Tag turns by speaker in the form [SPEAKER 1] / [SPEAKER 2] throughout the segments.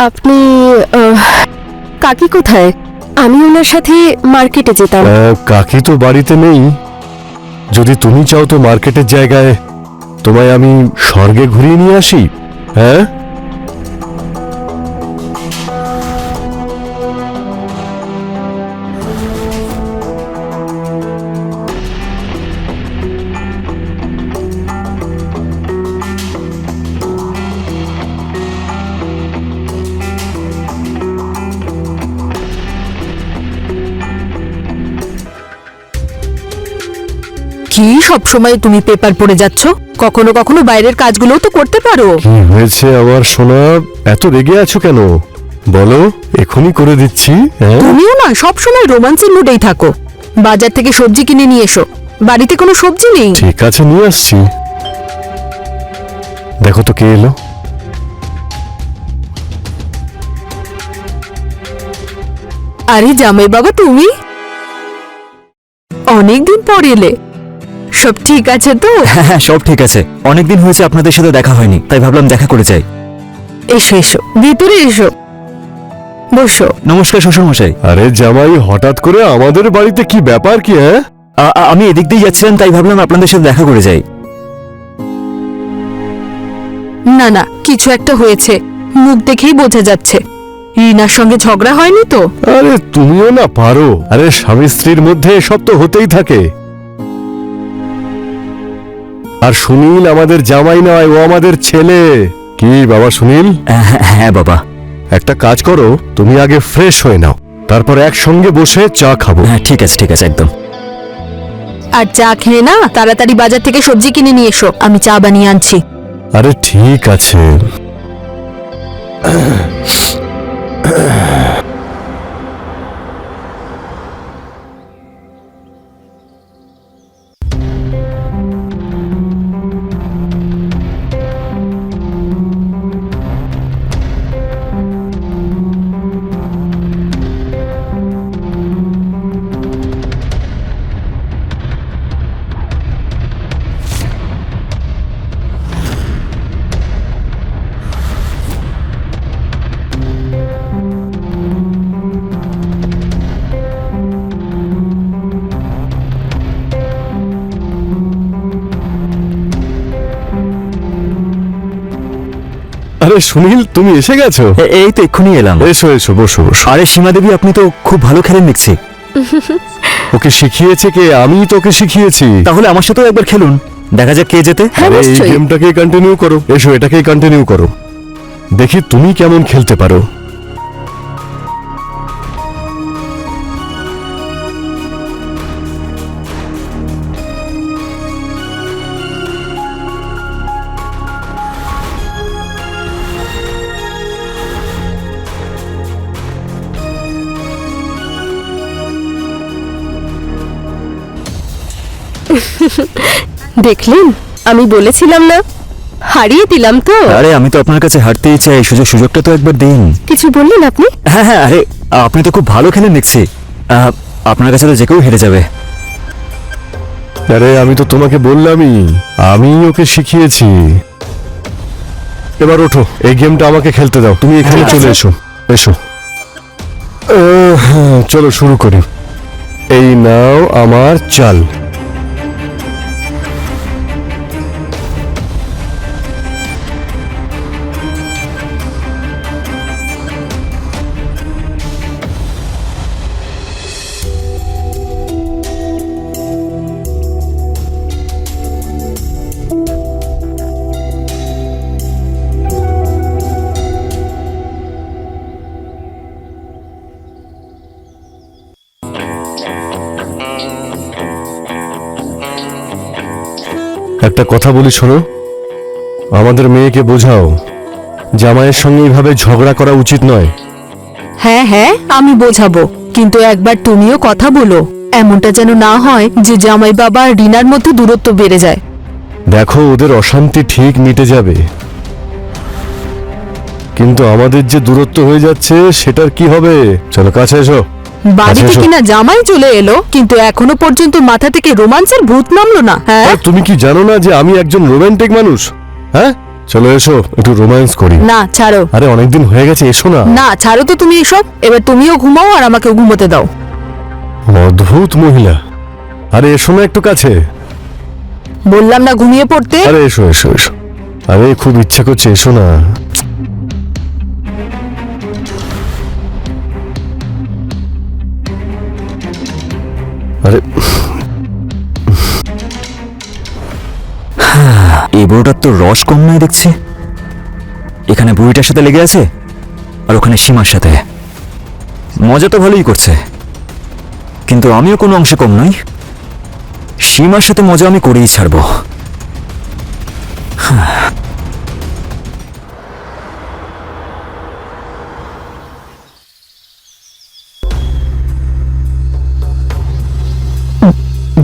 [SPEAKER 1] আপনি কাকি কোথায়? আমি ওনার সাথে মার্কেটে যেতাম।
[SPEAKER 2] কাকি তো বাড়িতে নেই। যদি তুমি চাও তো মার্কেটের জায়গায় তোমায় আমি স্বর্গে ঘুরিয়ে নিয়ে আসি। হ্যাঁ,
[SPEAKER 3] কি সব সময় তুমি পেপার পড়ে যাচ্ছ? কখনো কখনো বাইরের কাজগুলোও তো করতে পারো।
[SPEAKER 2] কি হয়েছে আমার সোনা? এত রেগে আছো কেন? বলো, এখনই করে দিচ্ছি। হ্যাঁ,
[SPEAKER 3] তুমিও না সব সময় রোমান্সের মুডেই থাকো। বাজার থেকে সবজি কিনে নিয়ে এসো। বাড়িতে কোনো সবজি নেই।
[SPEAKER 2] ঠিক আছে, নিয়ে আসছি। দেখো তো কে এলো।
[SPEAKER 3] আরে জামাই বাবা, তুমি অনেকদিন পর এলে। সব ঠিক আছে তো?
[SPEAKER 4] হ্যাঁ, সব ঠিক আছে। অনেকদিন হয়েছে আপনাদের সাথে দেখা হয়নি, তাই ভাবলাম দেখা করে যাই।
[SPEAKER 3] এসো এসো, ভিতরে এসো, বসো।
[SPEAKER 4] নমস্কার শ্বশুর মশাই।
[SPEAKER 2] আরে জামাই, হঠাৎ করে আমাদের বাড়িতে কি ব্যাপার কি? হ্যাঁ,
[SPEAKER 4] আমি এদিক দিয়ে যাচ্ছিলাম, তাই ভাবলাম আপনাদের সাথে দেখা করে যাই।
[SPEAKER 3] না না, কিছু একটা হয়েছে, মুখ দেখেই বোঝা যাচ্ছে। রিনার সঙ্গে ঝগড়া হয়নি তো?
[SPEAKER 2] আরে তুমিও না পারো। আরে স্বামী স্ত্রীর মধ্যে এসব তো হতেই থাকে। আর সুনীল আমাদের জামাই নয়, ও আমাদের ছেলে। কি বাবা সুনীল?
[SPEAKER 4] হ্যাঁ বাবা।
[SPEAKER 2] একটা কাজ করো, তুমি আগে ফ্রেশ হয়ে নাও, তারপর একসঙ্গে বসে চা খাবো।
[SPEAKER 4] হ্যাঁ ঠিক আছে একদম।
[SPEAKER 3] আর চা খেয়ে না তাড়াতাড়ি বাজার থেকে সবজি কিনে নিয়ে এসো, আমি চা বানিয়ে আনছি।
[SPEAKER 2] আরে ঠিক আছে। আরে সুনীল, তুমি এসে গেছো?
[SPEAKER 4] এই তো এক্ষুনি এলাম।
[SPEAKER 2] এসো এসো, বসো বসো।
[SPEAKER 4] আরে সীমা দেবী, আপনি তো খুব ভালো খেলেন দেখছি।
[SPEAKER 2] ওকে শিখিয়েছে কে? আমি তোকে শিখিয়েছি।
[SPEAKER 4] তাহলে আমার সাথেও একবার খেলুন, দেখা যাক কে জেতে।
[SPEAKER 2] আরে এই
[SPEAKER 3] নিশ্চয়ই।
[SPEAKER 2] গেমটাকে কন্টিনিউ করো। এসো, এটাকেই কন্টিনিউ করো, দেখি তুমি কেমন খেলতে পারো।
[SPEAKER 1] দেখলেন, আমি বলেছিলাম না, হারিয়ে দিলাম তো।
[SPEAKER 4] আরে আমি তো আপনার কাছে হারতেই চাই, সুযোগটা তো একবার দিন।
[SPEAKER 1] কিছু বললেন আপনি?
[SPEAKER 4] হ্যাঁ, আরে আপনি তো খুব ভালো খেলেন দেখছি। আপনার কাছে তো যে কেউ হেরে যাবে।
[SPEAKER 2] আরে আমি তো তোমাকে বললামই, আমি ওকে শিখিয়েছি। এবার ওঠো, এই গেমটা আমাকে খেলতে দাও। তুমি এখানে চলে এসো। এসো, চলো শুরু করি। এই নাও আমার চাল। একটা কথা বলি, শোনো। আমাদের মেয়েকে বোঝাও, জামাইয়ের সঙ্গে এইভাবে ঝগড়া করা উচিত নয়।
[SPEAKER 3] হ্যাঁ হ্যাঁ, আমি বোঝাবো, কিন্তু একবার তুমিও কথা বলো। এমনটা যেন না হয় যে জামাই বাবা আর রিনার মধ্যে দূরত্ব বেড়ে যায়।
[SPEAKER 2] দেখো, ওদের অশান্তি ঠিক মিটে যাবে, কিন্তু আমাদের যে দূরত্ব হয়ে যাচ্ছে সেটার কি হবে? চলো কাছে এসো।
[SPEAKER 3] বাড়িতে
[SPEAKER 2] এসো।
[SPEAKER 3] কিনা জামাই চলে এলো, কিন্তু এখনো পর্যন্ত মাথা থেকে রোমান্সের ভূত নামলো না। হ্যাঁ,
[SPEAKER 2] তুমি কি জানো না যে আমি একজন রোমান্টিক মানুষ? হ্যাঁ, চলো এসো একটু রোম্যান্স করি।
[SPEAKER 3] না ছাড়ো,
[SPEAKER 2] আরে অনেকদিন হয়ে গেছে, এসো না।
[SPEAKER 3] না ছাড়ো তো তুমি এসব। এবার তুমিও ঘুমাও আর আমাকেও ঘুমোতে দাও।
[SPEAKER 2] অদ্ভুত মহিলা। আরে এসো না একটু কাছে।
[SPEAKER 3] বললাম না ঘুমিয়ে পড়তে।
[SPEAKER 2] আরে এসো এসো এসো। আরে খুব ইচ্ছা করছে, এসো না। আরে
[SPEAKER 4] এই বুড়োটার তো রস কম নয় দেখছি। এখানে বুড়িটার সাথে লেগে আছে আর ওখানে সীমার সাথে। মজা তো ভালোই করছে, কিন্তু আমিও কোনো অংশে কম নই। সীমার সাথে মজা আমি করেই ছাড়বো।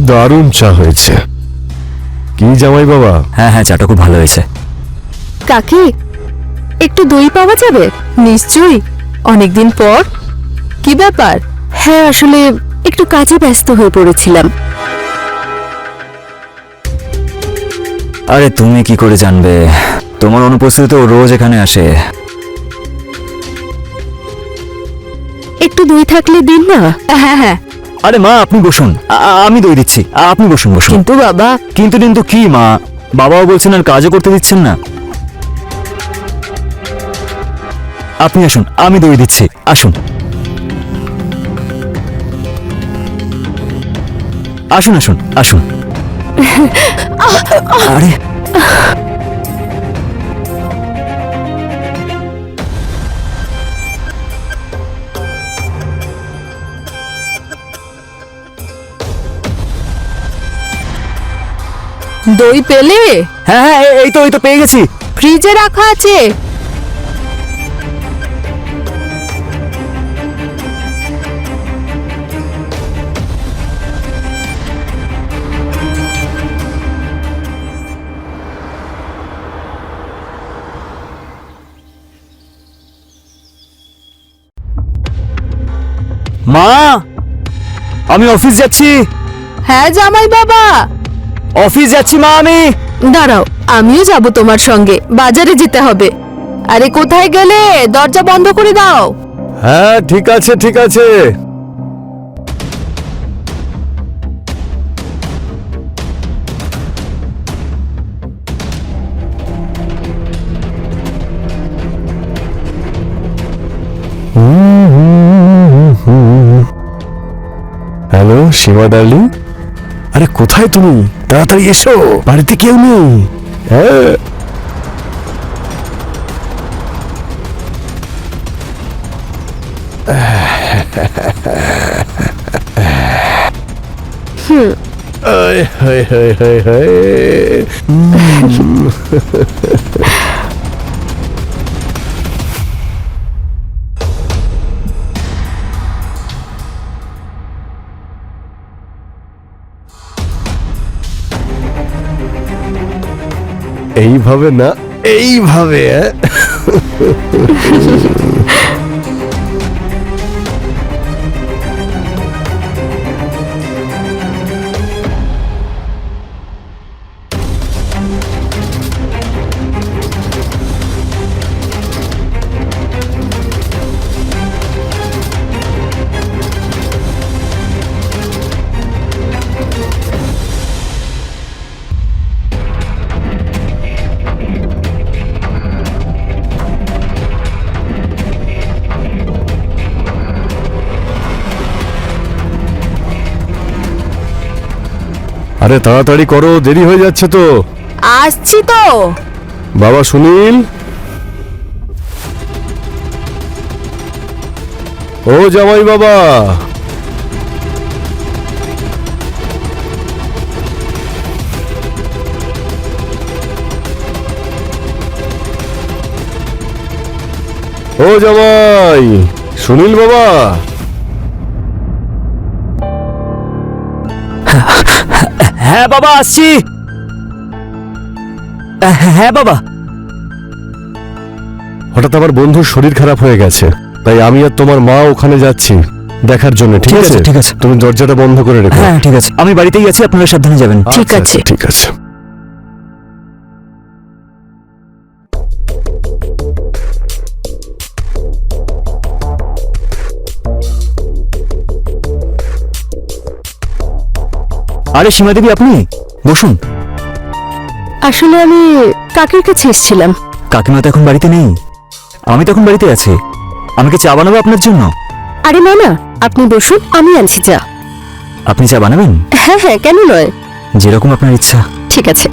[SPEAKER 2] দারুণ চা হয়েছে। কি জামাই বাবা?
[SPEAKER 4] হ্যাঁ হ্যাঁ, চাটা খুব ভালো হয়েছে।
[SPEAKER 1] কাকি, একটু দই পাওয়া যাবে?
[SPEAKER 3] নিশ্চয়ই, অনেকদিন পর। কি ব্যাপার?
[SPEAKER 1] হ্যাঁ, আসলে একটু কাজে ব্যস্ত হয়ে পড়েছিলাম।
[SPEAKER 4] আরে তুমি কি করে জানবে? তোমার অনুপস্থিতিতে ও রোজ এখানে আসে।
[SPEAKER 1] একটু দই থাকলে দিন না।
[SPEAKER 3] হ্যাঁ হ্যাঁ,
[SPEAKER 4] আরে মা, আপনি বসুন, আমি দই দিচ্ছি। আপনি বসুন বসুন।
[SPEAKER 3] কিন্তু বাবা।
[SPEAKER 4] কিন্তু কি মা? বাবাও বলছেন আর কাজও করতে দিচ্ছেন না। আপনি আসুন, আমি দই দিচ্ছি, আসুন আসুন আসুন আসুন। আরে
[SPEAKER 3] দই পেলে?
[SPEAKER 4] হ্যাঁ হ্যাঁ, এই তো পেয়ে গেছি।
[SPEAKER 3] ফ্রিজে রাখা আছে।
[SPEAKER 4] মা, আমি অফিস যাচ্ছি।
[SPEAKER 3] হ্যাঁ জামাই বাবা।
[SPEAKER 4] অফিস যাচ্ছি মা আমি।
[SPEAKER 3] দাঁড়াও, আমিও যাব তোমার সঙ্গে। বাজারে যেতে হবে। আরে কোথায় গেলে? দরজা বন্ধ করে দাও।
[SPEAKER 2] হ্যাঁ ঠিক আছে ঠিক আছে। হ্যালো সীমা ডার্লিং, আরে কোথায় তুমি? তাড়াতাড়ি এসো, বাড়িতে কেউ নেই। হ্যাঁ আয় হায় হায় হায় হায়। এইভাবে না, এইভাবে। আরে তাড়াতাড়ি করো, দেরি হয়ে যাচ্ছে তো।
[SPEAKER 3] আসছি তো।
[SPEAKER 2] বাবা সুনীল, ও জামাই বাবা। ও জামাই, সুনীল বাবা।
[SPEAKER 4] হ্যাঁ বাবা, আসছি। হ্যাঁ বাবা।
[SPEAKER 2] হঠাৎ আমার বন্ধুর শরীর খারাপ হয়ে গেছে, তাই আমি আর তোমার মা ওখানে যাচ্ছি দেখার জন্য। ঠিক
[SPEAKER 4] ঠিক
[SPEAKER 2] আছে
[SPEAKER 4] আছে, ঠিক আছে।
[SPEAKER 2] তুমি দরজাটা বন্ধ করে রেখো।
[SPEAKER 4] হ্যাঁ ঠিক আছে, আমি বাড়িতেই আছি, আপনারা সাবধানে যাবেন।
[SPEAKER 3] ঠিক
[SPEAKER 2] আচ্ছা,
[SPEAKER 3] আছে।
[SPEAKER 2] ঠিক আছে।
[SPEAKER 4] আরে সীমা দেবী, আপনি বসুন।
[SPEAKER 1] আসলে আমি কাকির কাছে এসেছিলাম।
[SPEAKER 4] কাকিমা তো এখন বাড়িতে নেই, আমি তখন বাড়িতে আছি। আমি কি চা বানাবো আপনার জন্য?
[SPEAKER 1] আরে না না, আপনি বসুন, আমি আনছি চা।
[SPEAKER 4] আপনি চা বানাবেন?
[SPEAKER 1] হ্যাঁ হ্যাঁ, কেন নয়।
[SPEAKER 4] যেরকম আপনার ইচ্ছা।
[SPEAKER 1] ঠিক আছে।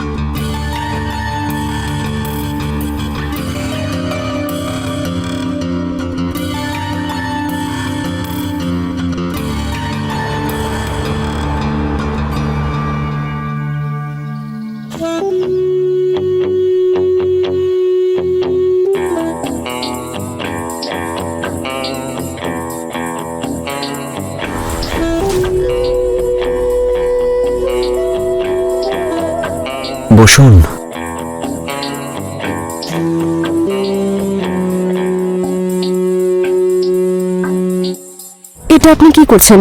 [SPEAKER 4] বসুন।
[SPEAKER 1] এটা আপনি কি করছেন?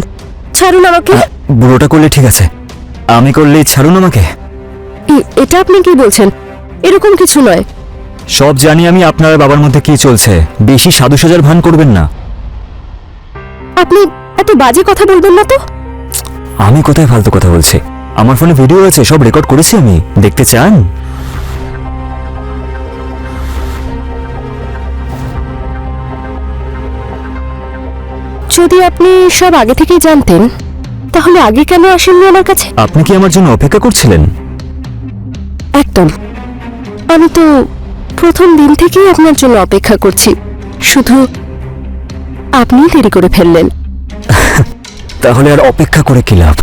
[SPEAKER 1] ছাড়ুন আমাকে।
[SPEAKER 4] বুড়োটা করলে ঠিক আছে, আমি করলেই ছাড়ুন আমাকে?
[SPEAKER 1] এটা আপনি কি বলছেন? এরকম কিছু নয়।
[SPEAKER 4] সব জানি আমি আপনার বাবার মধ্যে কি চলছে, বেশি সাধু সাজার ভান করবেন না।
[SPEAKER 1] আপনি এত বাজে কথা বলবেন না তো।
[SPEAKER 4] আমি কোথায় ফালতু কথা বলছি? আমার ফোনে ভিডিও আছে, সব রেকর্ড করেছি আমি। দেখতে চান?
[SPEAKER 1] যদি আপনি সব আগে থেকেই জানতেন তাহলে আগে কেন আসেননি আমার কাছে?
[SPEAKER 4] আপনি কি আমার জন্য অপেক্ষা করছিলেন?
[SPEAKER 1] একদম। আমি তো প্রথম দিন থেকেই আপনার জন্য অপেক্ষা করছি, শুধু আপনি দেরি করে ফেললেন।
[SPEAKER 4] তাহলে আর অপেক্ষা করে কি লাভ?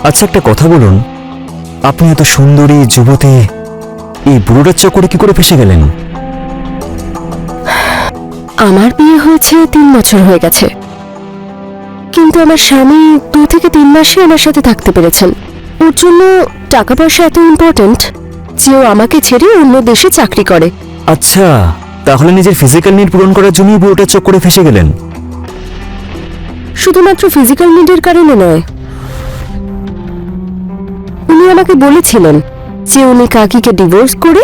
[SPEAKER 4] আচ্ছা একটা কথা বলুন, আপনি এত সুন্দরী যুবতী এই বুড়োটার চক্করে কি করে ফেসে গেলেন?
[SPEAKER 1] আমার বিয়ে হয়েছে 3 বছর হয়ে গেছে, কিন্তু আমার স্বামী 2 থেকে 3 মাসে আমার সাথে থাকতে পেরেছেন। ওর জন্য টাকা পয়সা এত ইম্পর্ট্যান্ট যে ও আমাকে ছেড়ে অন্য দেশে চাকরি করে।
[SPEAKER 4] আচ্ছা, তাহলে নিজের ফিজিক্যাল নিড পূরণ করার জন্যই বুড়োটার চক্করে ফেসে গেলেন?
[SPEAKER 1] শুধুমাত্র ফিজিক্যাল নিডের কারণে নয়, উনি আমাকে বলেছিলেন যে উনি কাকিকে ডিভোর্স করে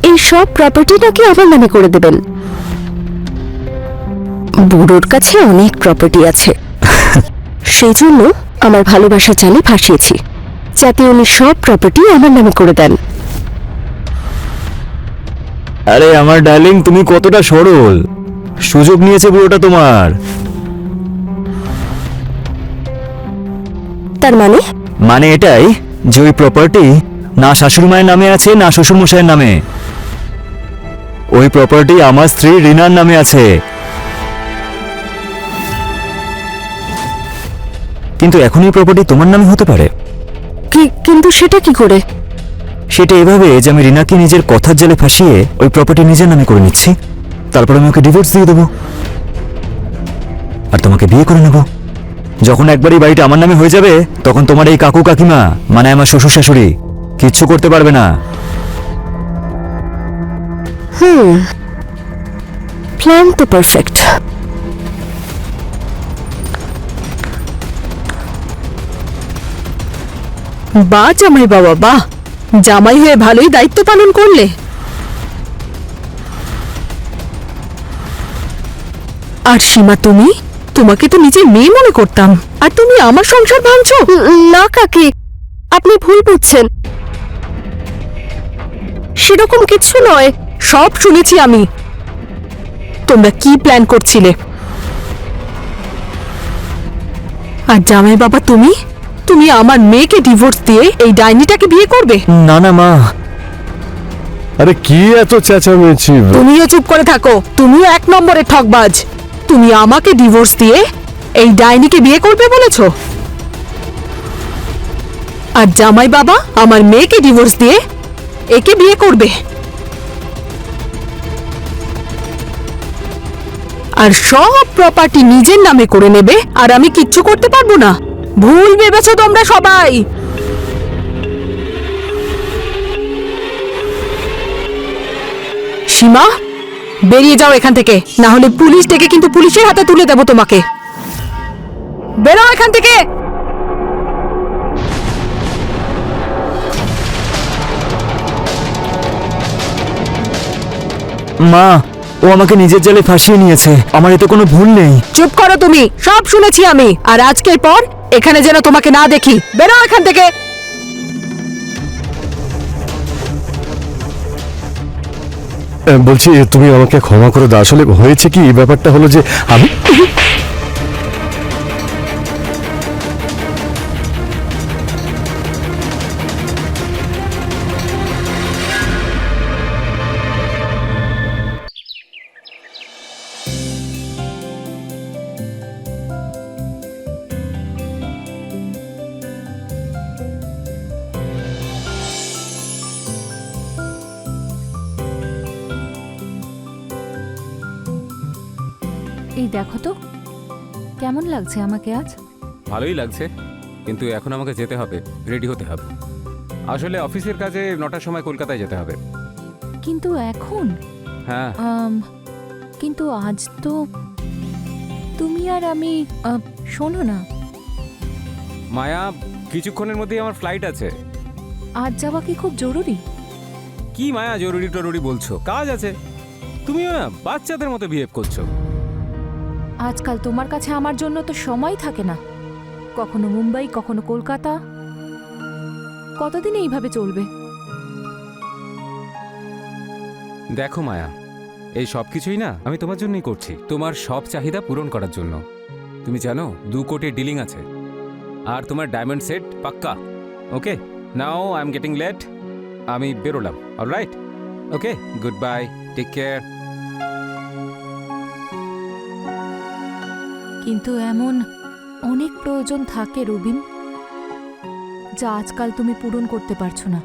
[SPEAKER 1] এই সব প্রপার্টি নাকি আমার নামে করে দেবেন। বুড়োর কাছে অনেক প্রপার্টি আছে, সেই জন্য আমার ভালোবাসা জালে ফাঁসিয়েছি যাতে উনি সব প্রপার্টি আমার নামে করে দেন।
[SPEAKER 4] আরে আমার ডার্লিং, তুমি কতটা সরল! সুযোগ নিয়েছে বুড়োটা তোমার।
[SPEAKER 1] তার
[SPEAKER 4] মানে এটাই যে ওই প্রপার্টি না শাশুড়ি মায়ের নামে আছে না শ্বশুর মশাইয়ের নামে। ওই প্রপার্টি আমার স্ত্রী রিনার নামে আছে। কিন্তু এখন এই প্রপার্টি তোমার নামে হতে পারে।
[SPEAKER 1] কিন্তু সেটা কি করে?
[SPEAKER 4] সেটা এভাবে যে আমি রিনাকে নিজের কথার জালে ফাঁসিয়ে ওই প্রপার্টি নিজের নামে করে নিচ্ছি, তারপর আমি ওকে ডিভোর্স দিয়ে দেবো আর তোমাকে বিয়ে করে নেব। যখন একবার এই বাড়িটা আমার নামে হয়ে যাবে তখন তোমার এই কাকু কাকিমা মানে আমার শ্বশুর শাশুড়ি কিচ্ছু করতে পারবে না।
[SPEAKER 1] প্ল্যান তো পারফেক্ট।
[SPEAKER 3] বাহ জামাই বাবা, বাহ! জামাই হয়ে ভালোই দায়িত্ব পালন করলে। আর সীমা, তোমাকে তো নিজের মেয়ে মনে করতাম, আর তুমি আমার সংসার ভাঙছো।
[SPEAKER 1] না কাকি, আপনি ভুল বুঝছেন। সেরকম কিছু নয়।
[SPEAKER 3] সব শুনেছি আমি। তোমরা কি প্ল্যান করছিলে? আর জামাই বাবা, তুমি আমার মেয়েকে ডিভোর্স দিয়ে এই ডাইনিটাকে বিয়ে করবে?
[SPEAKER 4] না না মা।
[SPEAKER 2] আরে কি এত চেঁচামেচি?
[SPEAKER 3] তুমিও চুপ করে থাকো, তুমিও 1 নম্বরের ঠকবাজ। তুমি আমাকে ডিভোর্স দিয়ে এই ডাইনিকে বিয়ে করবে বলেছো, আর জামাই বাবা আমার মেয়েকে ডিভোর্স দিয়ে একে বিয়ে করবে। আর সব প্রপার্টি নিজের নামে করে নেবে, আর আমি কিচ্ছু করতে পারবো না? ভুল ভেবেছো তোমরা সবাই। সীমা, বেরিয়ে যাও এখান থেকে, না হলে পুলিশ ডেকে কিন্তু পুলিশের হাতে তুলে দেবো তোমাকে। বেরো এখান থেকে।
[SPEAKER 4] মা, ও আমাকে নিজের জালে ফাঁসিয়ে নিয়েছে, আমার এতে কোনো ভুল নেই।
[SPEAKER 3] চুপ করো তুমি, সব শুনেছি আমি, আর আজকের পর এখানে যেন তোমাকে না দেখি। বেরো এখান থেকে।
[SPEAKER 2] বলছি তুমি আমাকে ক্ষমা করে দাও, আসলে হয়েছে কি, এই ব্যাপারটা হলো যে আমি
[SPEAKER 5] এই দেখো তো কেমন লাগছে আমাকে আজ।
[SPEAKER 6] ভালোই লাগছে, কিন্তু এখন আমাকে যেতে হবে, রেডি হতে হবে। আসলে অফিসের কাজে 9টার সময় কলকাতায় যেতে হবে।
[SPEAKER 5] কিন্তু এখন
[SPEAKER 6] হ্যাঁ,
[SPEAKER 5] কিন্তু আজ তো তুমি আর আমি শোনো না,
[SPEAKER 6] মায়া, কিছুক্ষণের মধ্যেই আমার ফ্লাইট আছে।
[SPEAKER 5] আজ যাওয়া কি খুব জরুরি?
[SPEAKER 6] কি মায়া জরুরি টরুরি বলছো? কাজ আছে। তুমিও না বাচ্চাদের মতো বিহেভ করছো।
[SPEAKER 5] আজকাল তোমার কাছে আমার জন্য তো সময় থাকে না, কখনো মুম্বাই কখনো কলকাতা। কতদিন এইভাবে চলবে?
[SPEAKER 6] দেখো মায়া, এই সব কিছুই না আমি তোমার জন্যই করছি, তোমার সব চাহিদা পূরণ করার জন্য। তুমি জানো 2 কোটির ডিলিং আছে, আর তোমার ডায়মন্ড সেট পাক্কা। Okay, now I am getting late, আমি বেরোলাম। Alright, okay, good bye, take care.
[SPEAKER 5] কিন্তু এমন অনেক প্রয়োজন থাকে রবিন, যা আজকাল তুমি পূরণ করতে পারছো না।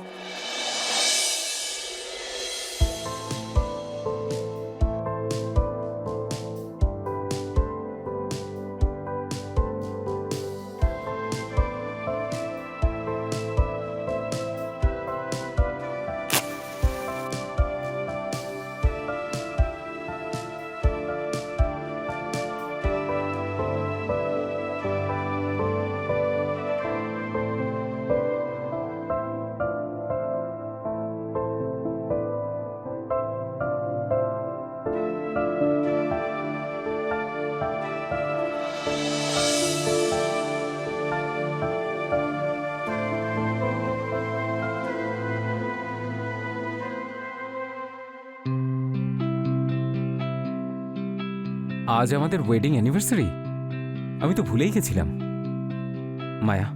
[SPEAKER 6] আজ আমাদের ওয়েডিং অ্যানিভার্সারি, আমি তো ভুলেই গেছিলাম। মায়া,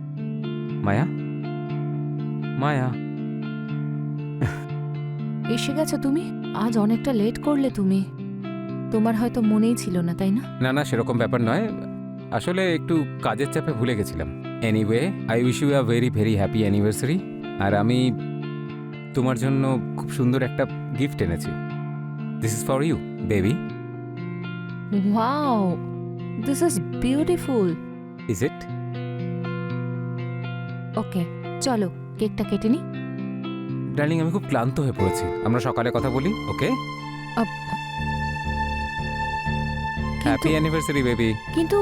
[SPEAKER 6] মায়া, মায়া,
[SPEAKER 5] এসে গেছো তুমি? আজ অনেকটা লেট করলে তুমি, তোমার হয়তো মনেই ছিল না, তাই না?
[SPEAKER 6] না না, সেরকম ব্যাপার নয়, আসলে একটু কাজের চাপে ভুলে গেছিলাম। Anyway, I wish you a very very happy anniversary. আর আমি তোমার জন্য খুব সুন্দর একটা গিফট এনেছি। This is for you baby.
[SPEAKER 5] Wow, this is beautiful.
[SPEAKER 6] Is it?
[SPEAKER 5] Okay, চলো কেকটা কেটে নি।
[SPEAKER 6] ডার্লিং, আমি খুব ক্লান্ত হয়ে পড়েছি, আমরা সকালে কথা বলি। ওকে, হ্যাপি অ্যানিভার্সারি বেবি।
[SPEAKER 5] কিন্তু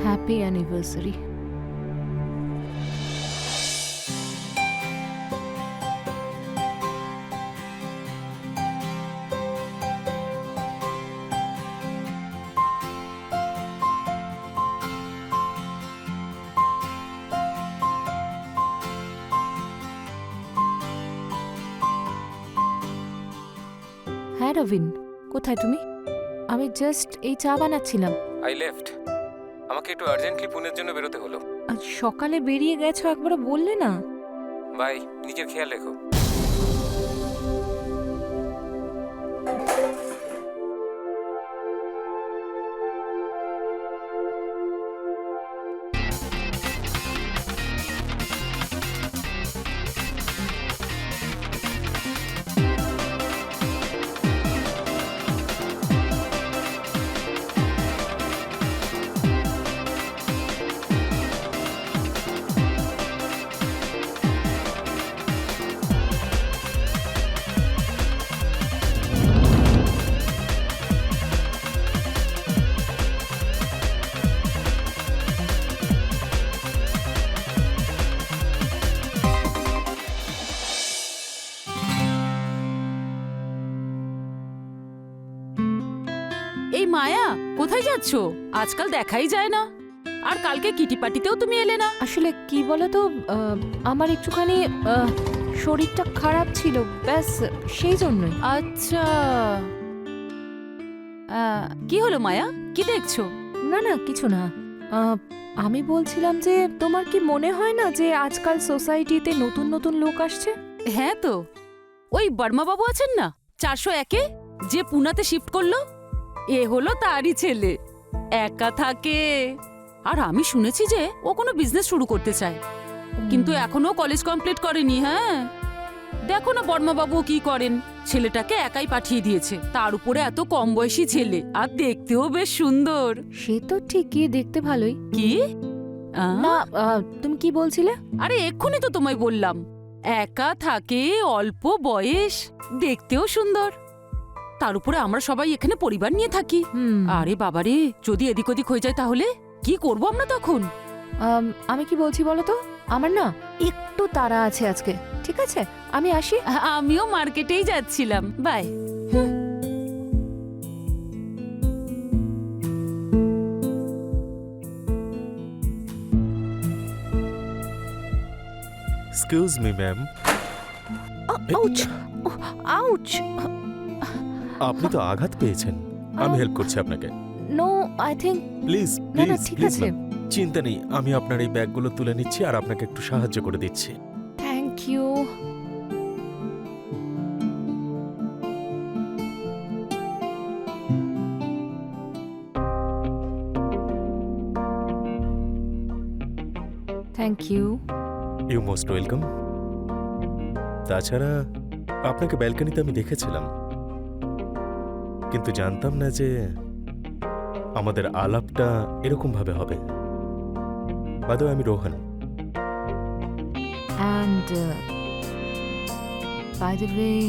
[SPEAKER 5] হ্যাপি অ্যানিভার্সারি। হ্যাঁ রবিন, কোথায় তুমি? আমি জাস্ট এই চা বানাচ্ছিলাম।
[SPEAKER 6] আই লেফট, আমাকে একটু আর্জেন্টলি পুনের জন্য বেরোতে হলো।
[SPEAKER 5] আজ সকালে বেরিয়ে গেছো, একবারও বললে না।
[SPEAKER 6] বাই, নিজের খেয়াল রেখো।
[SPEAKER 7] এই মায়া, কোথায় যাচ্ছ? আজকাল দেখাই যায় না। আর কালকে কিটি পার্টিতেও তুমি এলে না।
[SPEAKER 5] আসলে কি বলো তো, আমার একটুখানি শরীরটা খারাপ ছিল, ব্যাস সেই জন্যই।
[SPEAKER 7] আচ্ছা, কি হলো মায়া, কি দেখছো?
[SPEAKER 5] না না, কিছু না। আমি বলছিলাম যে তোমার কি মনে হয় না যে আজকাল সোসাইটিতে নতুন নতুন লোক আসছে?
[SPEAKER 7] হ্যাঁ তো, ওই বর্মা বাবু আছেন না 401-এ, যে পুনাতে শিফট করলো, এ হলো তারই ছেলে। একা থাকে। আর আমি শুনেছি যে ও কোনো বিজনেস শুরু করতে চায়, কিন্তু এখনো কলেজ কমপ্লিট করেনি। হ্যাঁ, দেখো না বর্মা বাবু কি করেন, ছেলেটাকে একাই পাঠিয়ে দিয়েছে, তার উপরে এত কম বয়সী ছেলে, আর দেখতেও বেশ সুন্দর।
[SPEAKER 5] সে তো ঠিকই, দেখতে ভালোই।
[SPEAKER 7] কি?
[SPEAKER 5] না, তুমি কি বলছিলে?
[SPEAKER 7] আরে এক্ষুনি তো তোমায় বললাম, একা থাকে, অল্প বয়স, দেখতেও সুন্দর। তার উপরে আমরা সবাই এখানে পরিবার নিয়ে থাকি। আরে বাবারে, যদি এদিক ওদিক হয়ে যায় তাহলে কি করব আমরা তখন?
[SPEAKER 5] আমি কি বলছি বলো তো, আমার না একটু তাড়া আছে আজকে, ঠিক আছে? আমি আসি।
[SPEAKER 7] আমিও মার্কেটেই যাচ্ছিলাম, bye.
[SPEAKER 8] Excuse me ma'am,
[SPEAKER 5] ouch, ouch.
[SPEAKER 8] আপনি তো আঘাত পেয়েছেন, আমি হেল্প করছি আপনাকে।
[SPEAKER 5] নো, আই থিঙ্ক
[SPEAKER 8] প্লিজ
[SPEAKER 5] না না,
[SPEAKER 8] প্লিজ
[SPEAKER 5] ঠিক
[SPEAKER 8] প্লিজ
[SPEAKER 5] আছে।
[SPEAKER 8] চিন্তা নেই, আমি আপনার এই ব্যাগগুলো তুলে নিচ্ছি আর আপনাকে একটু সাহায্য করে দিচ্ছি।
[SPEAKER 5] Thank you. Thank you.
[SPEAKER 8] You most welcome. তাছাড়া আপনাকে ব্যালকনিতে আমি দেখেছিলাম, কিন্তু জানতাম না যে আমাদের আলাপটা এরকম ভাবে হবে। বাদ আমি Rohan.
[SPEAKER 5] And by the way,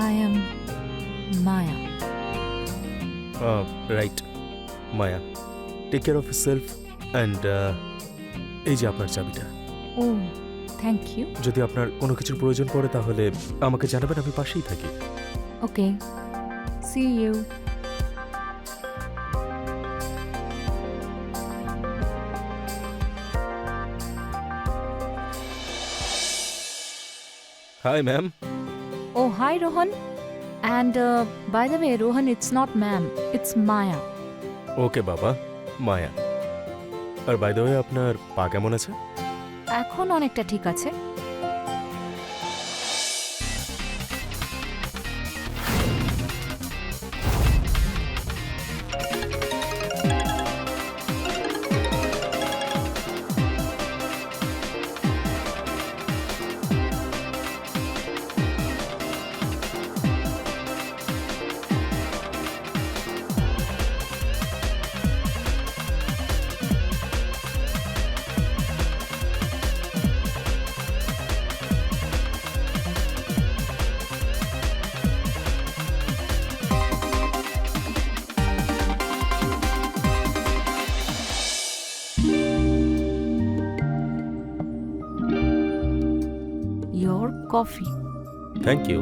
[SPEAKER 5] I am Maya.
[SPEAKER 8] Right, Maya, take care of yourself and এই যে আপনার চাবিটা।
[SPEAKER 5] Oh, thank you.
[SPEAKER 8] যদি আপনার কোনো কিছুর প্রয়োজন পড়ে তাহলে আমাকে জানাবেন, আমি পাশেই থাকি।
[SPEAKER 5] Okay. See you.
[SPEAKER 8] Hi ma'am.
[SPEAKER 5] Oh, hi, Rohan. And by the way, Rohan, it's not ma'am, it's Maya.
[SPEAKER 8] ওকে বাবা, মায়া। আর বাই দ্য ওয়ে, আপনার পা কেমন আছে?
[SPEAKER 5] এখন অনেকটা ঠিক আছে। Your coffee.
[SPEAKER 8] Thank you.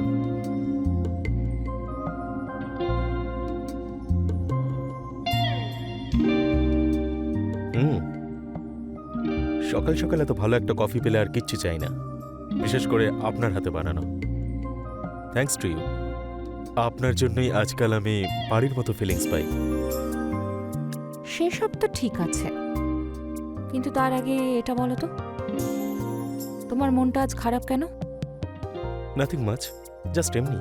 [SPEAKER 8] সকাল সকাল এত ভালো একটা কফি পেলে আর কিচ্ছু চাই না, বিশেষ করে আপনার হাতে বানানো। Thanks to you. আপনার জন্যই আজকাল আমি বাড়ির মতো ফিলিংস পাই।
[SPEAKER 5] সেসব তো ঠিক আছে, কিন্তু তার আগে এটা বলো তো, তোমার মনটা আজ খারাপ কেন?
[SPEAKER 8] নাথিং মাচ, জাস্ট এমনি।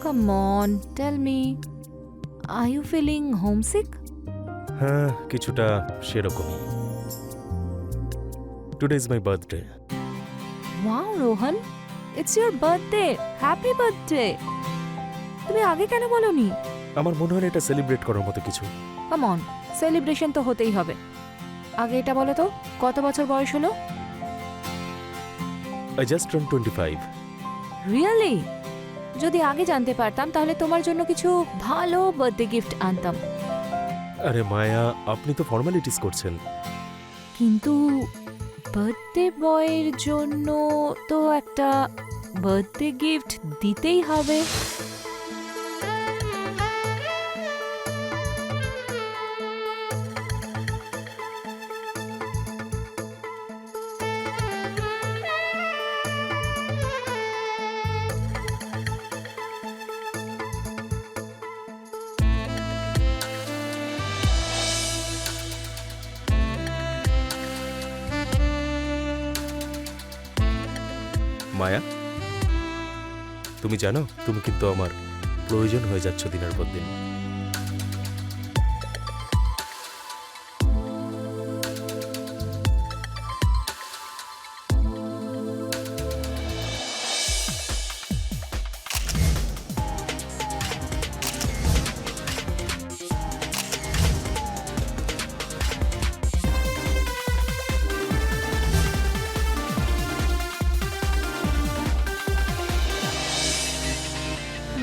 [SPEAKER 5] Come on, tell me. Are you feeling homesick?
[SPEAKER 8] হ্যাঁ, কিছুটা সেরকমই। Today is my birthday.
[SPEAKER 5] Wow, Rohan, it's your birthday. Happy birthday. তুমি আগে কেন বলনি?
[SPEAKER 8] আমার মনে হয় না এটা সেলিব্রেট করার মতো কিছু।
[SPEAKER 5] Come on, celebration তো হতেই হবে। আগে এটা বলো তো, কত বছর বয়স হলো?
[SPEAKER 8] I just turn 25।
[SPEAKER 5] রিয়েলি? যদি আগে জানতে পারতাম তাহলে তোমার জন্য কিছু ভালো বার্থডে গিফট আনতাম।
[SPEAKER 8] আরে মায়া, আপনি তো ফর্মালিটিস করছেন।
[SPEAKER 5] কিন্তু বার্থডে বয়ের জন্য তো একটা বার্থডে গিফট দিতেই হবে।
[SPEAKER 8] মায়া, তুমি জানো তুমি কিন্তু আমার প্রয়োজন হয়ে যাচ্ছ দিনের পর দিন।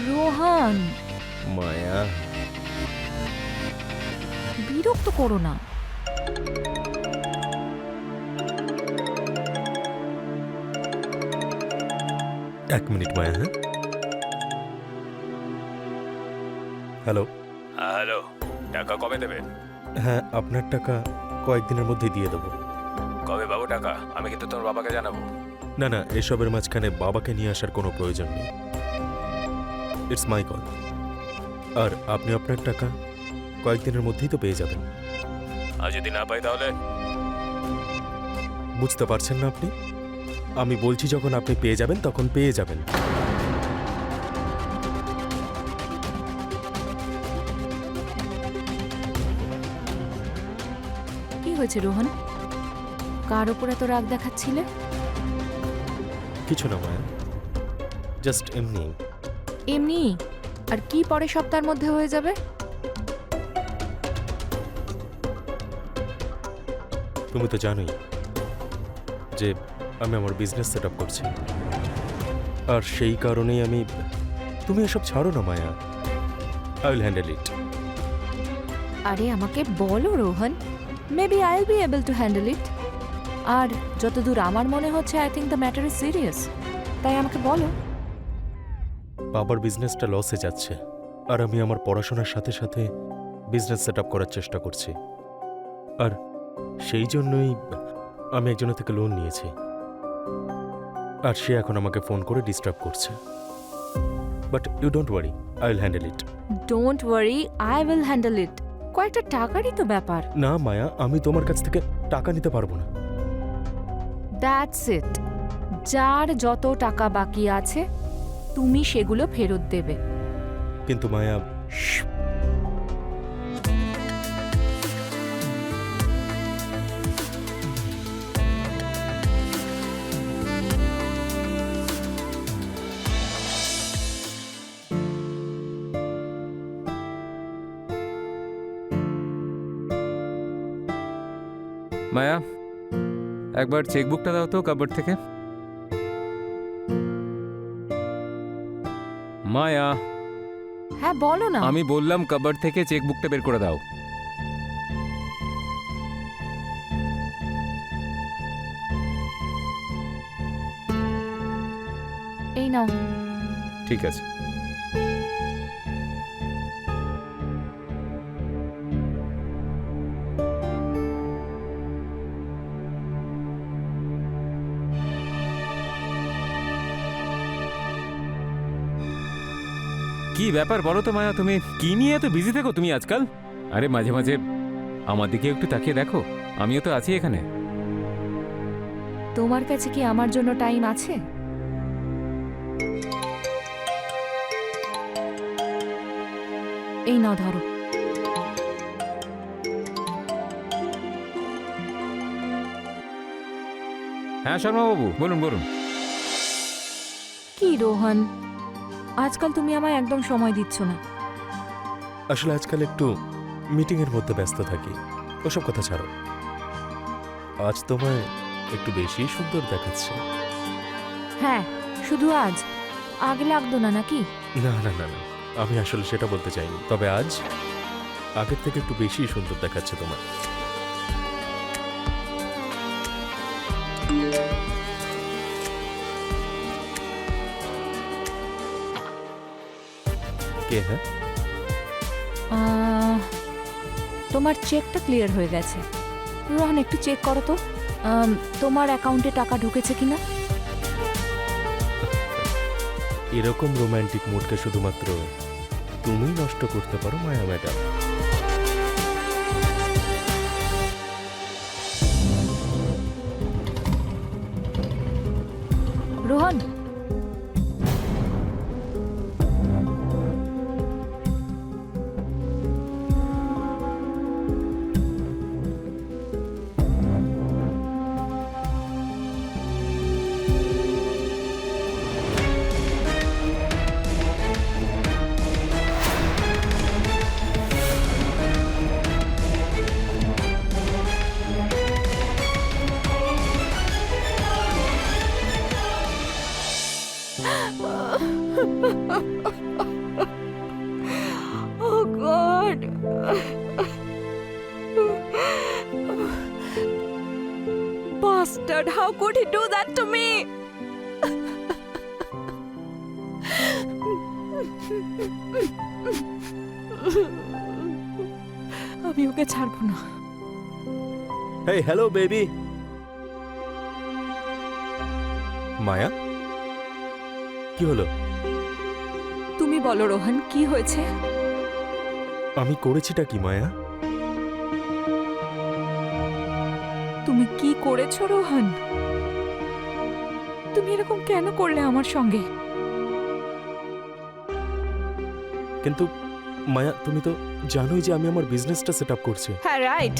[SPEAKER 5] রোহন,
[SPEAKER 8] মায়া,
[SPEAKER 5] বিরক্ত করো না।
[SPEAKER 8] এক মিনিট মায়া। হ্যাঁ, হ্যালো।
[SPEAKER 6] হ্যালো, টাকা কবে দেবে?
[SPEAKER 8] হ্যাঁ, আপনার টাকা কয়েকদিনের মধ্যেই দিয়ে দেবো।
[SPEAKER 6] কবে পাবো টাকা? আমি কিন্তু তোমার বাবাকে জানাবো।
[SPEAKER 8] না না, এসবের মাঝখানে বাবাকে নিয়ে আসার কোনো প্রয়োজন নেই। It's my call. আর আপনি আপনার টাকা কয়েকদিনের মধ্যেই তো পেয়ে যাবেন।
[SPEAKER 6] আর যদি না পাই তাহলে?
[SPEAKER 8] বুঝতে পারছেন না আপনি? আমি বলছি যখন আপনি পেয়ে যাবেন তখন পেয়ে যাবেন।
[SPEAKER 5] কি হয়েছে রোহন? কার ওপর এত রাগ দেখাচ্ছিলে?
[SPEAKER 8] কিছু না মায়া, জাস্ট এমনি।
[SPEAKER 5] এমনি? আর কি পরের সপ্তাহের মধ্যে হয়ে যাবে?
[SPEAKER 8] তুমি তো জানোই যে আমি আমার বিজনেস সেট আপ করছি, আর সেই কারণেই আমি। তুমি এসব ছাড়ো না Maya, I will handle it.
[SPEAKER 5] আরে আমাকে বলো Rohan, maybe I will be able to handle it. আর যতদূর আমার মনে হচ্ছে I think the matter is serious, তাই আমাকে বলো।
[SPEAKER 8] বাবার বিজনেসটা লসে যাচ্ছে, আর আমি আমার পড়াশোনার সাথে সাথে বিজনেস সেট আপ করার চেষ্টা করছি। আর সেই জন্যই আমি একজনের থেকে লোন নিয়েছি, আর সে এখন আমাকে ফোন করে ডিস্টার্ব করছে। But you don't worry, I will handle it.
[SPEAKER 5] Don't worry, I will handle it. কয়েকটা টাকারই তো ব্যাপার।
[SPEAKER 8] না মায়া, আমি তোমার কাছ থেকে টাকা নিতে পারবো না।
[SPEAKER 5] That's it. যার যত টাকা বাকি আছে তুমি সেগুলো ফেরত দেবে।
[SPEAKER 8] কিন্তু মায়া,
[SPEAKER 6] মায়া, একবার চেকবুকটা দাও তো কাপড় থেকে। মায়া,
[SPEAKER 5] হ্যাঁ বলো না।
[SPEAKER 6] আমি বললাম কাপড় থেকে চেকবুকটা বের করে দাও।
[SPEAKER 5] এই নাও।
[SPEAKER 6] ঠিক আছে। কি ব্যাপার বলো তো মায়া, তুমি কি নিয়ে এত বিজি থেকো তুমি আজকাল? আরে মাঝে মাঝে আমার দিকে একটু তাকিয়ে দেখো, আমিও তো আছি এখানে।
[SPEAKER 5] তোমার কাছে কি আমার জন্য টাইম আছে? এই নাও ধরো।
[SPEAKER 6] হ্যাঁ শর্মা বাবু, বলুন বলুন।
[SPEAKER 5] কি রোহন, আজকাল তুমি আমায় একদম সময় দিচ্ছ না।
[SPEAKER 8] আসলে আজকাল একটু মিটিংয়ের মধ্যে ব্যস্ত থাকি, ওসব কথা ছাড়ো। আজ তোমায় একটু বেশি সুন্দর দেখাচ্ছে।
[SPEAKER 5] হ্যাঁ, শুধু আজ, আগে লাগতো না নাকি?
[SPEAKER 8] না না না না, আমি আসলে সেটা বলতে চাইনি, তবে আজ আগের থেকে একটু বেশি সুন্দর দেখাচ্ছে তোমার। কে? হ্যাঁ,
[SPEAKER 5] তোমার চেকটা ক্লিয়ার হয়ে গেছে। রোহন একটু চেক করো তো তোমার অ্যাকাউন্টে টাকা ঢুকেছে কিনা।
[SPEAKER 8] এরকম রোমান্টিক মুডকে শুধুমাত্র তুমিই নষ্ট করতে পারো Maya madam.
[SPEAKER 5] Rohan, oh God. Bastard, how could he do that to me? আমি ওকে ছাড়বো না।
[SPEAKER 8] হেই, হ্যালো বেবি। মায়া, কি হলো?
[SPEAKER 5] তুমি বলো রোহন, কি হয়েছে?
[SPEAKER 8] আমি করেছিটা কি মায়া?
[SPEAKER 5] তুমি কি করেছো রোহন? তুমি এরকম কেন করলে আমার সঙ্গে?
[SPEAKER 8] কিন্তু মায়া, তুমি তো জানোই যে আমি আমার বিজনেসটা সেট আপ করছি।
[SPEAKER 5] হ্যাঁ, রাইট।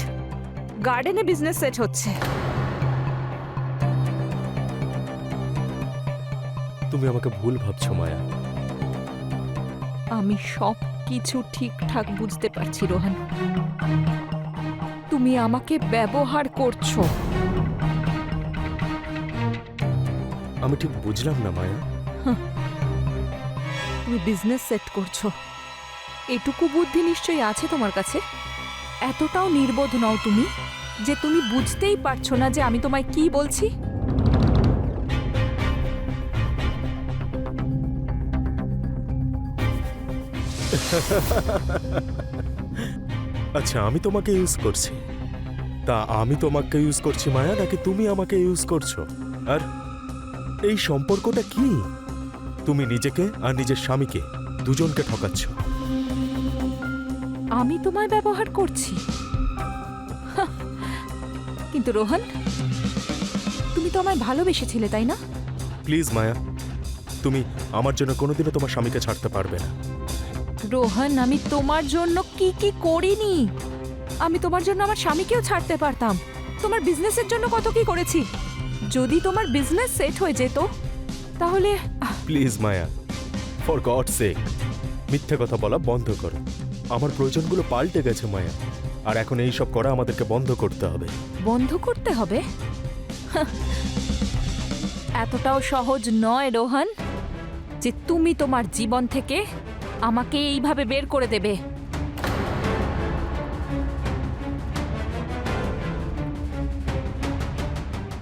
[SPEAKER 5] গার্ডেনে বিজনেস সেট হচ্ছে।
[SPEAKER 8] তুমি আমাকে ভুল ভাবছো মায়া।
[SPEAKER 5] আমি সব কিছু ঠিকঠাক বুঝতে পারছি রোহন। তুমি আমাকে ব্যবহার করছো।
[SPEAKER 8] আমি ঠিক বুঝলাম না মায়া।
[SPEAKER 5] তুমি বিজনেস সেট করছো, এটুকু বুদ্ধি নিশ্চয়ই আছে তোমার কাছে। এতটাও নির্বোধ নও তুমি যে তুমি বুঝতেই পারছো না যে আমি তোমায় কি বলছি।
[SPEAKER 8] আচ্ছা, আমি তোমাকে ইউজ করছি। তা আমি তোমাকে ইউজ করছি মায়া, নাকি তুমি আমাকে ইউজ করছো? আর এই সম্পর্কটা কি? তুমি নিজেকে আর নিজের স্বামীকে দুজনকে ঠকাচ্ছ।
[SPEAKER 5] আমি তোমায় ব্যবহার করছি? হাহ। কিন্তু রোহন, তুমি তো আমায় ভালোবেসেছিলে, তাই না?
[SPEAKER 8] প্লিজ মায়া, তুমি আমার জন্য কোনোদিনও তোমার স্বামীকে ছাড়তে পারবে না।
[SPEAKER 5] রোহন, আমি তোমার জন্য কি কি করিনি। আমি তোমার জন্য আমার স্বামীকেও ছাড়তে পারতাম। তোমার বিজনেসের জন্য কত কি করেছি। যদি তোমার বিজনেস সেট হয়ে যেত তাহলে
[SPEAKER 8] please Maya, for God sake, মিথ্যে কথা বলা বন্ধ করো। আমার প্রয়োজনগুলো পাল্টে গেছে মায়া, আর এখন এই সব করা আমাদেরকে বন্ধ করতে হবে।
[SPEAKER 5] বন্ধ করতে হবে? হাহ। এতটাও সহজ নয় রোহন যে তুমি তোমার জীবন থেকে আমাকে এইভাবে বের করে দেবে।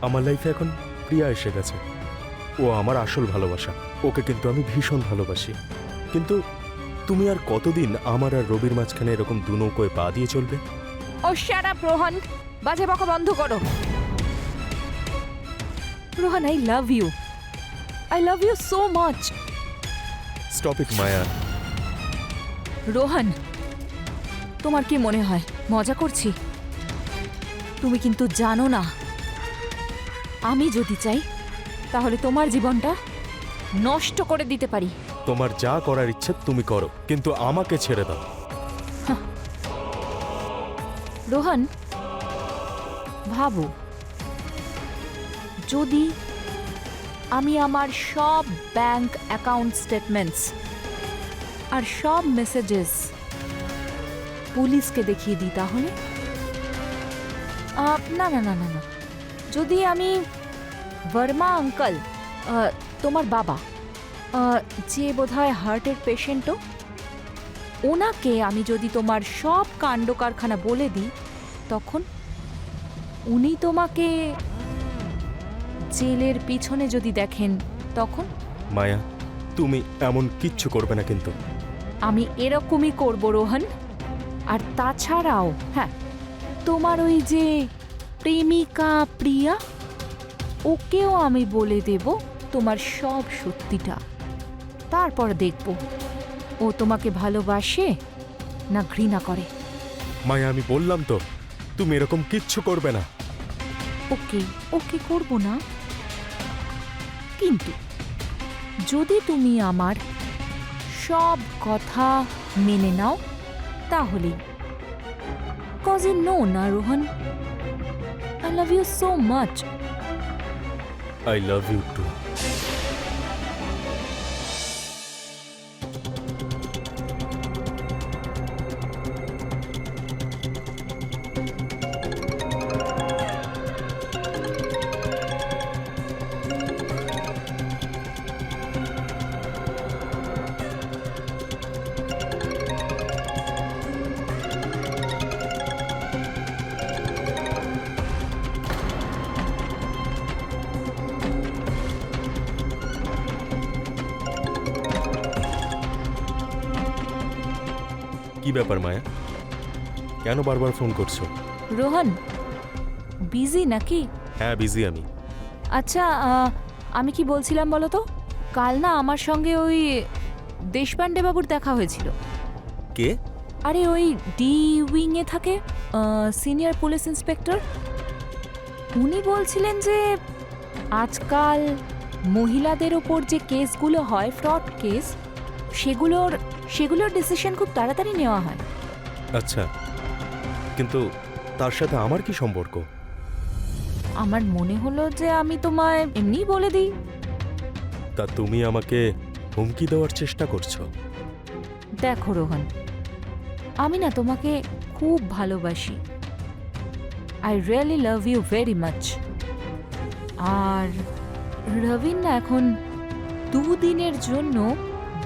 [SPEAKER 8] আমার লাইফে এখন প্রিয়া এসে গেছে। ও আমার আসল ভালোবাসা। ওকে কিন্তু আমি ভীষণ ভালোবাসি। কিন্তু তুমি আর কতদিন আমার আর রবির মাঝখানে এরকম দু নৌকোয় পা দিয়ে চলবে?
[SPEAKER 5] ও শাট আপ রোহন, বাজে বকা বন্ধ করো। Rohan, I love you. I love you so much.
[SPEAKER 8] Stop it Maya.
[SPEAKER 5] Rohan, তোমার কি মনে হয় মজা করছি? তুমি কিন্তু জানো না, আমি যদি চাই তাহলে তোমার জীবনটা নষ্ট করে দিতে পারি।
[SPEAKER 8] তোমার যা করার ইচ্ছে তুমি করো, কিন্তু আমাকে ছেড়ে দাও।
[SPEAKER 5] রোহন, ভাবো, যদি আমি আমার সব ব্যাংক অ্যাকাউন্ট স্টেটমেন্টস আর সব মেসেজেস পুলিশকে দেখিয়ে দিই তাহলে? না না না না না, যদি আমি বর্মা আঙ্কল, তোমার বাবা, যে বোধহয় হার্টের পেশেন্টও, ওনাকে আমি যদি তোমার সব কাণ্ড কারখানা বলে দিই, তখন উনি তোমাকে জেলের পিছনে যদি দেখেন তখন?
[SPEAKER 8] মায়া, তুমি এমন কিচ্ছু করবে না কিন্তু।
[SPEAKER 5] আমি এরকমই করব রোহন। আর তাছাড়াও হ্যাঁ, তোমার ওই যে প্রেমিকা প্রিয়া, ওকেও আমি বলে দেব তোমার সব সত্যিটা। তারপর দেখব ও তোমাকে ভালোবাসে না ঘৃণা করে।
[SPEAKER 8] মায়া, আমি বললাম তো তুমি এরকম কিচ্ছু করবে না।
[SPEAKER 5] ওকে ওকে করব না, কিন্তু যদি তুমি আমার সব কথা মেনে নাও তাহলে। কজ ইউ নো না Rohan, I love you so much.
[SPEAKER 8] I love you too. কি ব্যাপার মায়া, কেন বারবার ফোন করছো?
[SPEAKER 5] রোহন, বিজি নাকি?
[SPEAKER 8] হ্যাঁ, বিজি আমি।
[SPEAKER 5] আচ্ছা, আমি কি বলছিলাম বলো তো, কাল না আমার সঙ্গে ওই দেশপান্ডে বাবুর দেখা হয়েছিল।
[SPEAKER 8] কে?
[SPEAKER 5] আরে ওই ডি উইংয়ে থাকে, সিনিয়র পুলিশ ইন্সপেক্টর। উনি বলছিলেন যে আজকাল মহিলাদের ওপর যে কেসগুলো হয়, ফ্রড কেস, সেগুলোর ডিসিশন খুব তাড়াতাড়ি নেওয়া হয়।
[SPEAKER 8] আচ্ছা, কিন্তু তার সাথে আমার কি সম্পর্ক?
[SPEAKER 5] আমার মনে হলো যে আমি তোমায় এমনিই বলে দিই।
[SPEAKER 8] তা তুমি আমাকে হুমকি দেওয়ার চেষ্টা করছো?
[SPEAKER 5] দেখো রোহন, আমি না তোমাকে খুব ভালোবাসি। I really love you very much. আর রবিন না এখন 2 দিনের জন্য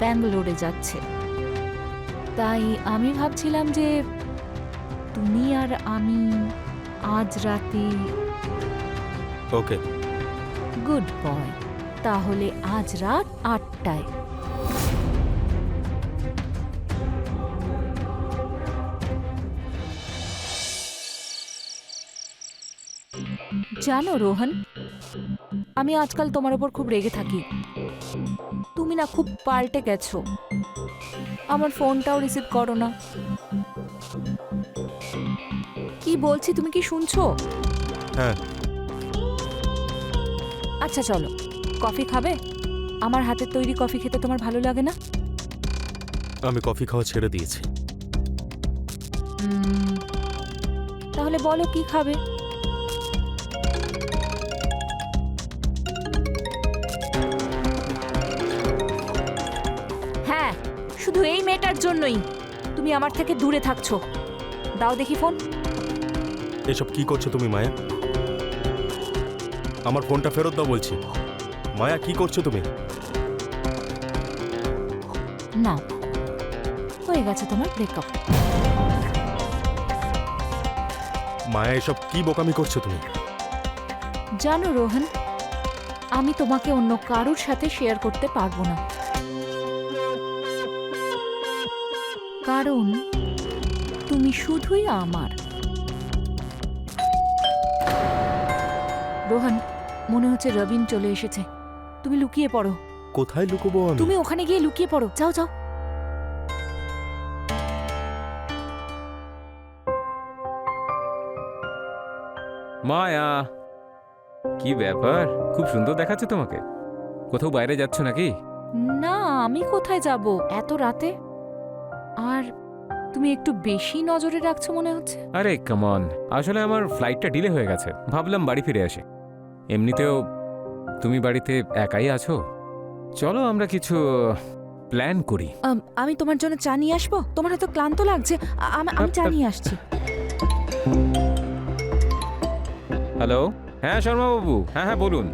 [SPEAKER 5] ব্যাঙ্গালোরে যাচ্ছে, তাই আমি ভাবছিলাম যে তুমি আর আমি আজ রাতে।
[SPEAKER 8] ওকে,
[SPEAKER 5] গুড বয়। তাহলে আজ রাত 8টায়। জানো রোহন, আমি আজকাল তোমার ওপর খুব রেগে থাকি। তুমি না খুব পাল্টে গেছো। আমার ফোনটাও রিসিভ করো না। কি বলছি তুমি কি শুনছো?
[SPEAKER 8] হ্যাঁ।
[SPEAKER 5] আচ্ছা চলো, কফি খাবে? আমার হাতের তৈরি কফি খেতে তোমার ভালো লাগে না?
[SPEAKER 8] আমি কফি খাওয়া ছেড়ে দিয়েছি।
[SPEAKER 5] তাহলে বলো কি খাবে? হ্যাঁ, শুধু এই মেয়েটার জন্যই তুমি আমার থেকে দূরে থাকছো। দাও দেখি ফোন।
[SPEAKER 8] এসব কি করছো তুমি মায়া? আমার ফোনটা ফেরত দাও বলছি। মায়া, কি করছো তুমি?
[SPEAKER 5] না, হয়ে গেছে তোমার ব্রেকআপ।
[SPEAKER 8] মায়া, এসব কি বোকামি করছো তুমি?
[SPEAKER 5] জানো রোহন, আমি তোমাকে অন্য কারোর সাথে শেয়ার করতে পারবো না, কারণ তুমি শুধুই আমার। রোহন, মনে হচ্ছে রবিন চলে এসেছে। তুমি লুকিয়ে পড়ো।
[SPEAKER 8] কোথায় লুকোবো আমি?
[SPEAKER 5] তুমি ওখানে গিয়ে লুকিয়ে পড়ো, যাও যাও।
[SPEAKER 6] মায়া, কি ব্যাপার, খুব সুন্দর দেখাচ্ছে তোমাকে। কোথাও বাইরে যাচ্ছ নাকি?
[SPEAKER 5] না, আমি কোথায় যাব এত রাতে? আর তুমি একটু বেশি নজরে রাখছো মনে হচ্ছে।
[SPEAKER 6] আরে কামন, আসলে আমার ফ্লাইটটা ডিলে হয়ে গেছে, ভাবলাম বাড়ি ফিরে আসি। এমনিতেও তুমি বাড়িতে একাই আছো, চলো আমরা কিছু প্ল্যান করি।
[SPEAKER 5] আমি তোমার জন্য চা নিয়ে আসবো? তোমার হয়তো ক্লান্ত লাগছে, আমি চা নিয়ে আসছি।
[SPEAKER 6] হ্যালো, হ্যাঁ শর্মা বাবু, হ্যাঁ হ্যাঁ বলুন।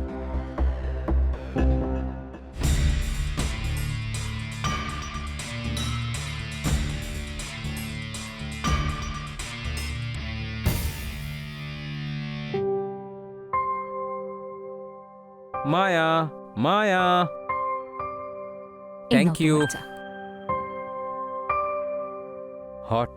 [SPEAKER 6] মায়া, মায়া,
[SPEAKER 5] এই নাও
[SPEAKER 6] থ্যাংক ইউ।
[SPEAKER 5] তোমার চা।
[SPEAKER 6] হট।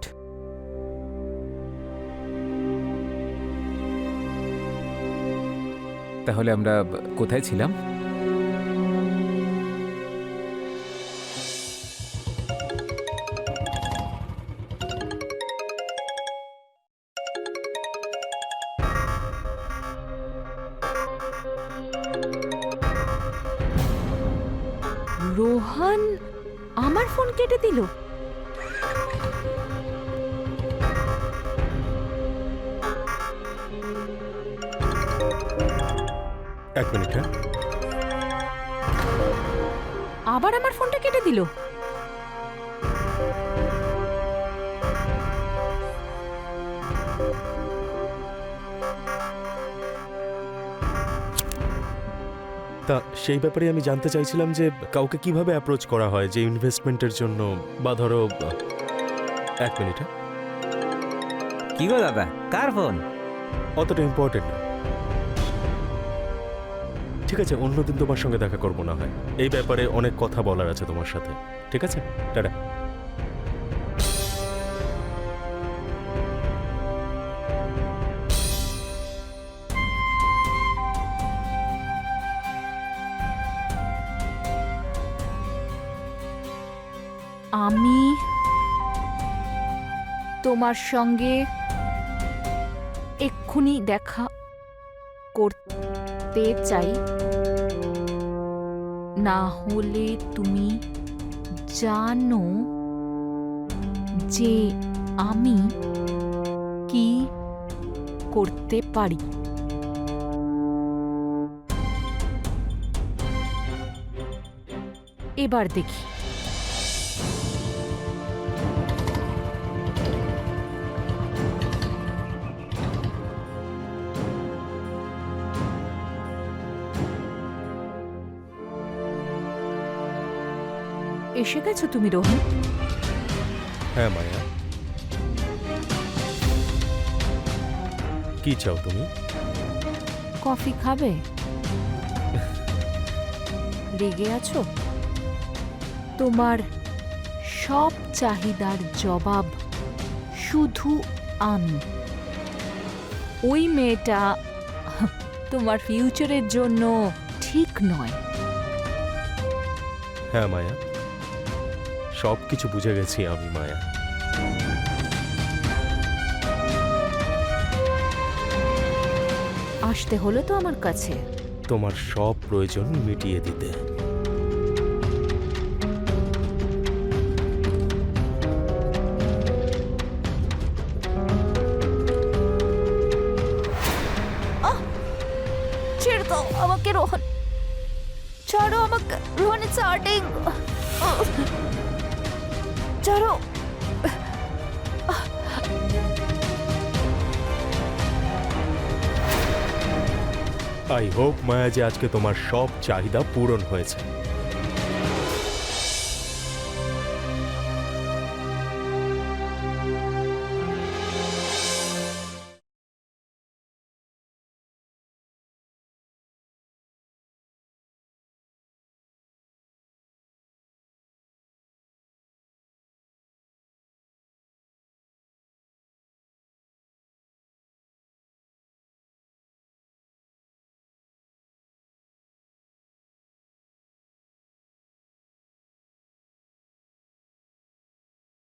[SPEAKER 6] তাহলে আমরা কোথায় ছিলাম?
[SPEAKER 5] রোহন আমার ফোন কেটে দিল।
[SPEAKER 8] এক মিনিট, হ্যাঁ।
[SPEAKER 5] আবার আমার ফোনটা কেটে দিল।
[SPEAKER 8] তা সেই ব্যাপারে আমি জানতে চাইছিলাম যে কাউকে কিভাবে অ্যাপ্রোচ করা হয় যে ইনভেস্টমেন্টের জন্য, বা ধরো এক মিনিট, হ্যাঁ।
[SPEAKER 9] কি গো দাদা, কার ফোন?
[SPEAKER 8] অতটা ইম্পর্টেন্ট না। ঠিক আছে, অন্যদিন তোমার সঙ্গে দেখা করবো না হয়, এই ব্যাপারে অনেক কথা বলার আছে তোমার সাথে। ঠিক আছে, টাটা।
[SPEAKER 5] আমি তোমার সঙ্গে এক্ষুনি দেখা করতে চাই, না হলে তুমি জানো যে আমি কি করতে পারি। এবার দেখি। এসে গেছো তুমি রোহন?
[SPEAKER 8] হ্যাঁ মায়া, কি চাও তুমি?
[SPEAKER 5] কফি খাবে? রেগে আছো? তোমার সব চাহিদার জবাব শুধু আমি। ওই মেয়েটা তোমার ফিউচারের জন্য ঠিক নয়।
[SPEAKER 8] হ্যাঁ মায়া, সব কিছু বুঝে গেছি আমি মায়া।
[SPEAKER 5] আসতে হলো তো আমার কাছে।
[SPEAKER 8] তোমার সব প্রয়োজন মিটিয়ে দিতে।
[SPEAKER 5] ছেড়ে দাও আমাকে রোহন, ছাড়ো আমাকে রোহন, ইটস হার্টিং, ছাড়ো।
[SPEAKER 8] আই হোপ মায়া যে আজকে তোমার সব চাহিদা পূরণ হয়েছে।